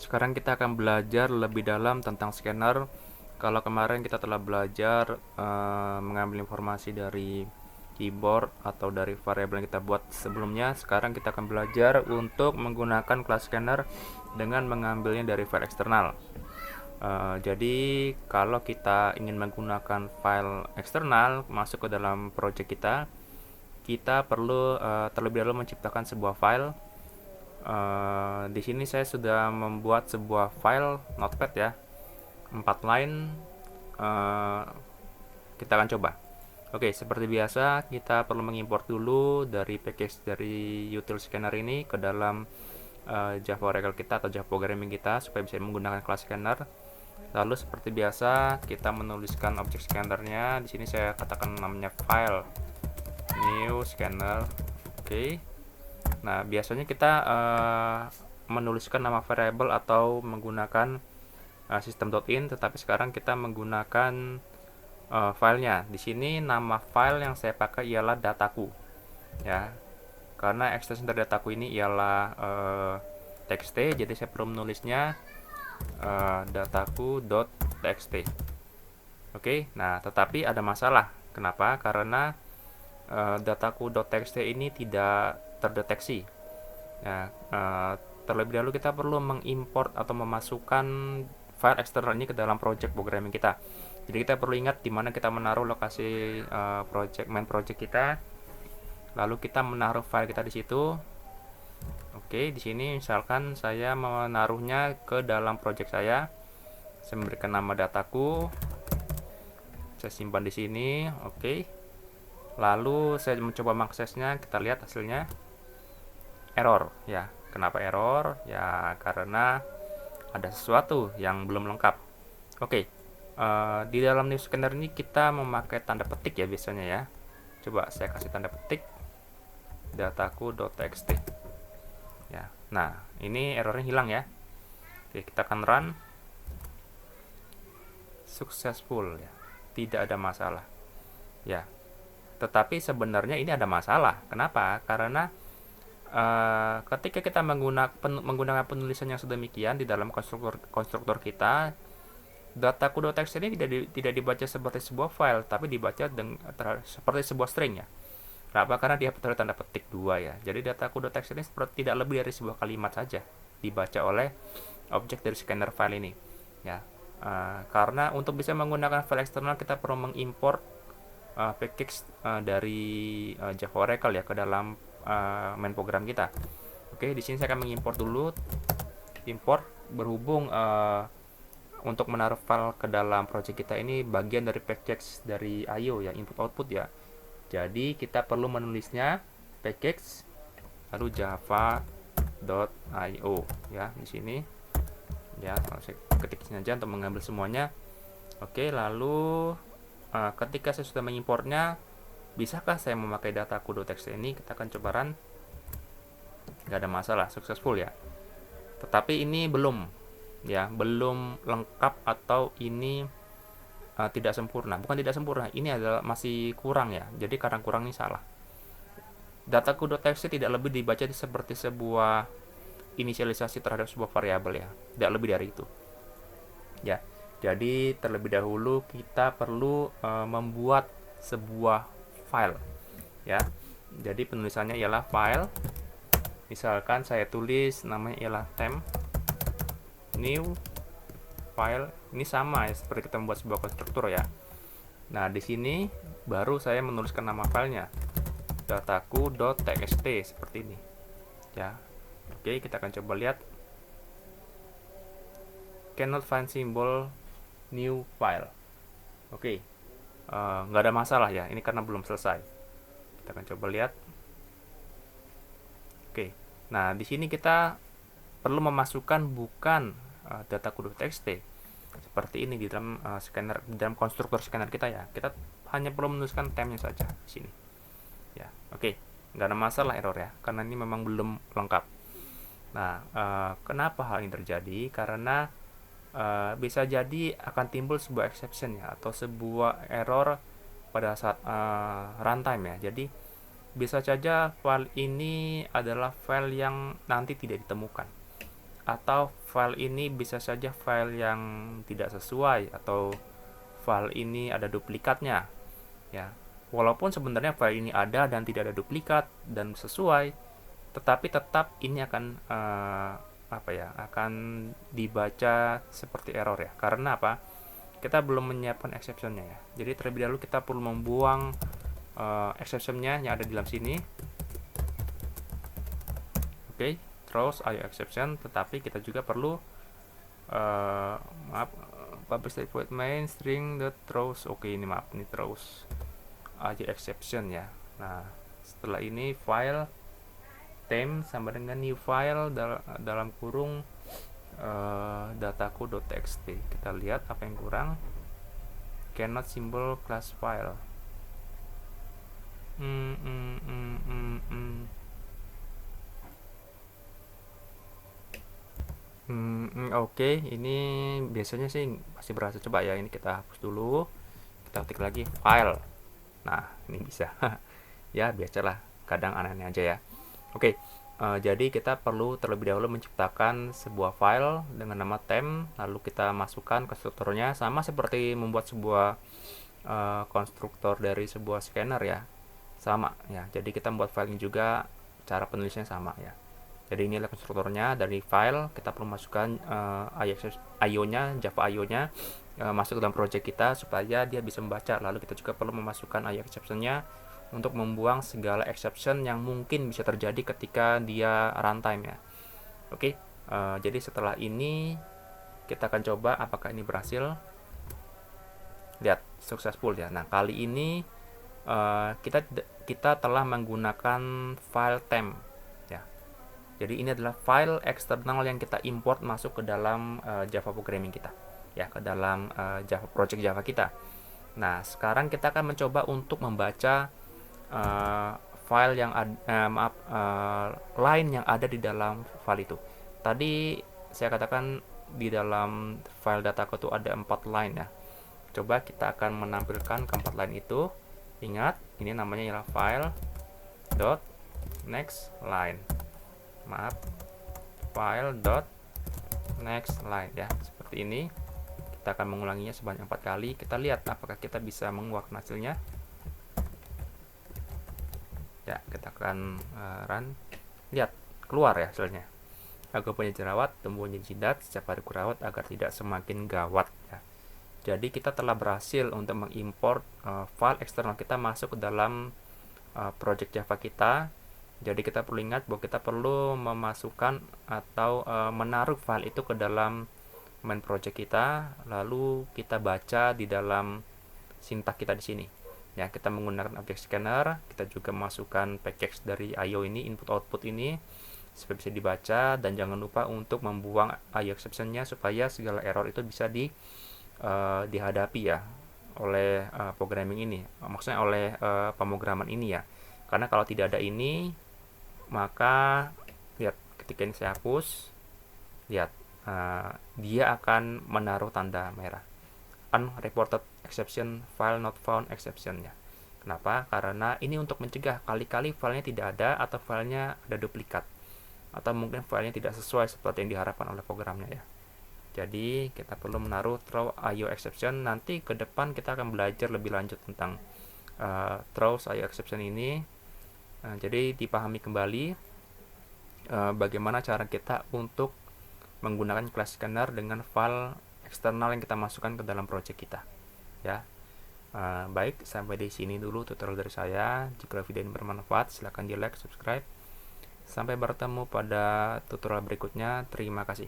sekarang kita akan belajar lebih dalam tentang scanner. Kalau kemarin kita telah belajar mengambil informasi dari keyboard atau dari variabel yang kita buat sebelumnya, sekarang kita akan belajar untuk menggunakan class scanner dengan mengambilnya dari file eksternal. Jadi kalau kita ingin menggunakan file eksternal masuk ke dalam project kita perlu terlebih dahulu menciptakan sebuah file. Di sini saya sudah membuat sebuah file notepad ya, 4 line. Kita akan coba. Oke, seperti biasa kita perlu mengimport dulu dari package dari util scanner ini ke dalam Java Oracle kita atau Java programming kita supaya bisa menggunakan class scanner. Lalu seperti biasa kita menuliskan objek scannernya. Di sini saya katakan namanya file new scanner. Oke. Nah, biasanya kita menuliskan nama variable atau menggunakan system.in, tetapi sekarang kita menggunakan filenya. Di sini nama file yang saya pakai ialah dataku, ya. Karena extension dari dataku ini ialah txt, jadi saya perlu menulisnya dataku.txt. Oke, nah tetapi ada masalah. Kenapa? Karena dataku.txt ini tidak terdeteksi. Ya, terlebih dahulu kita perlu mengimport atau memasukkan file eksternal ini ke dalam project programming kita. Jadi kita perlu ingat di mana kita menaruh lokasi main project kita. Lalu kita menaruh file kita di situ. Oke, di sini misalkan saya menaruhnya ke dalam project saya. Saya memberikan nama dataku. Saya simpan di sini. Oke. Lalu saya mencoba mengaksesnya, kita lihat hasilnya error ya. Kenapa error? Ya karena ada sesuatu yang belum lengkap. Oke. Di dalam new scanner ini kita memakai tanda petik ya biasanya ya. Coba saya kasih tanda petik dataku.txt. Ya. Nah, ini errornya hilang ya. Oke, kita akan run. Successful ya. Tidak ada masalah. Ya. Tetapi sebenarnya ini ada masalah. Kenapa? Karena ketika kita menggunakan penulisan yang sedemikian di dalam konstruktor kita, dataku.txt ini tidak dibaca seperti sebuah file, tapi dibaca seperti sebuah string ya. Kenapa? Karena dia terdapat tanda petik 2 ya. Jadi dataku.txt ini seperti tidak lebih dari sebuah kalimat saja dibaca oleh objek dari scanner file ini ya. Karena untuk bisa menggunakan file eksternal kita perlu mengimport package dari Java Oracle ya ke dalam main program kita. Oke, di sini saya akan mengimport dulu. Import berhubung untuk menaruh file ke dalam project kita ini bagian dari package dari I/O ya, input output ya. Jadi kita perlu menulisnya package lalu java.io ya di sini. Ya, saya ketik sini aja untuk mengambil semuanya. Oke, lalu ketika saya sudah mengimportnya, bisakah saya memakai dataku.txt ini? Kita akan coba run. Nggak ada masalah, successful ya. Tetapi ini belum lengkap atau ini tidak sempurna. Bukan tidak sempurna, ini adalah masih kurang ya. Jadi karena kurang ini salah. Dataku.txt tidak lebih dibaca seperti sebuah inisialisasi terhadap sebuah variabel ya. Tidak lebih dari itu. Ya. Jadi terlebih dahulu kita perlu membuat sebuah file ya. Jadi penulisannya ialah file. Misalkan saya tulis namanya ialah temp new file. Ini sama ya seperti kita membuat sebuah konstruktor ya. Nah, di sini baru saya menuliskan nama filenya dataku.txt seperti ini ya. Oke, kita akan coba lihat. Cannot find symbol new file. Oke, nggak ada masalah ya. Ini karena belum selesai. Kita akan coba lihat. Oke, nah di sini kita perlu memasukkan bukan dataku.txt seperti ini di dalam scanner, di dalam konstruktor scanner kita ya. Kita hanya perlu menuliskan tempnya saja di sini. Ya, oke, nggak ada masalah error ya, karena ini memang belum lengkap. Nah, kenapa hal ini terjadi? Karena bisa jadi akan timbul sebuah exception ya, atau sebuah error pada saat runtime ya. Jadi bisa saja file ini adalah file yang nanti tidak ditemukan atau file ini bisa saja file yang tidak sesuai atau file ini ada duplikatnya ya. Walaupun sebenarnya file ini ada dan tidak ada duplikat dan sesuai, tetapi tetap ini akan akan dibaca seperti error ya. Karena apa? Kita belum menyiapkan exception-nya ya. Jadi terlebih dahulu kita perlu membuang exception-nya yang ada di dalam sini. Oke, throws IO exception, tetapi kita juga perlu publish state void main string the throws. Oke, ini maaf, ini throws IO exception ya. Nah, setelah ini file temp sama dengan new file dalam kurung dataku.txt. Kita lihat apa yang kurang. Cannot symbol class file. Oke, ini biasanya sih masih berhasil. Coba ya, ini kita hapus dulu. Kita ketik lagi file. Nah, ini bisa. Ya, biasalah. Kadang aneh-aneh aja ya. Oke, jadi kita perlu terlebih dahulu menciptakan sebuah file dengan nama temp, lalu kita masukkan konstruktornya, sama seperti membuat sebuah konstruktor dari sebuah scanner ya. Sama ya. Jadi kita membuat file ini juga, cara penulisannya sama ya. Jadi ini adalah konstruktornya. Dari file kita perlu masukkan IO-nya, Java IO-nya masuk ke dalam project kita supaya dia bisa membaca. Lalu kita juga perlu memasukkan IO exception-nya untuk membuang segala exception yang mungkin bisa terjadi ketika dia runtime ya. Oke, jadi setelah ini kita akan coba apakah ini berhasil. Lihat, successful ya. Nah, kali ini kita telah menggunakan file temp ya. Jadi ini adalah file eksternal yang kita import masuk ke dalam Java programming kita ya, ke dalam Java project Java kita. Nah, sekarang kita akan mencoba untuk membaca file yang line yang ada di dalam file itu. Tadi saya katakan di dalam file dataku itu ada 4 line ya. Coba kita akan menampilkan keempat line itu. Ingat, ini namanya ialah file dot next line. Maaf, file dot next line ya, seperti ini. Kita akan mengulanginya sebanyak 4 kali. Kita lihat apakah kita bisa mengeluarkan hasilnya. Ya, kita akan run. Lihat, keluar ya hasilnya. Aku punya jerawat, tumbuhnya jidat, setiap hari kurawat agar tidak semakin gawat ya. Jadi kita telah berhasil untuk mengimport file eksternal kita masuk ke dalam project Java kita. Jadi kita perlu ingat bahwa kita perlu memasukkan atau menaruh file itu ke dalam main project kita, lalu kita baca di dalam sintak kita di sini. Ya, kita menggunakan object scanner, kita juga memasukkan package dari IO ini, input output ini supaya bisa dibaca, dan jangan lupa untuk membuang IO exception-nya supaya segala error itu bisa dihadapi ya oleh programming ini. Maksudnya oleh pemrograman ini ya. Karena kalau tidak ada ini, maka lihat ketika ini saya hapus, lihat dia akan menaruh tanda merah, unreported exception, file not found exception ya. Kenapa? Karena ini untuk mencegah kali-kali filenya tidak ada atau filenya ada duplikat, atau mungkin filenya tidak sesuai seperti yang diharapkan oleh programnya ya. Jadi kita perlu menaruh throw IO exception. Nanti ke depan kita akan belajar lebih lanjut tentang throws IO exception ini. Jadi dipahami kembali bagaimana cara kita untuk menggunakan class scanner dengan file eksternal yang kita masukkan ke dalam project kita ya. Baik, sampai di sini dulu tutorial dari saya. Jika video ini bermanfaat, silahkan di like, subscribe. Sampai bertemu pada tutorial berikutnya. Terima kasih.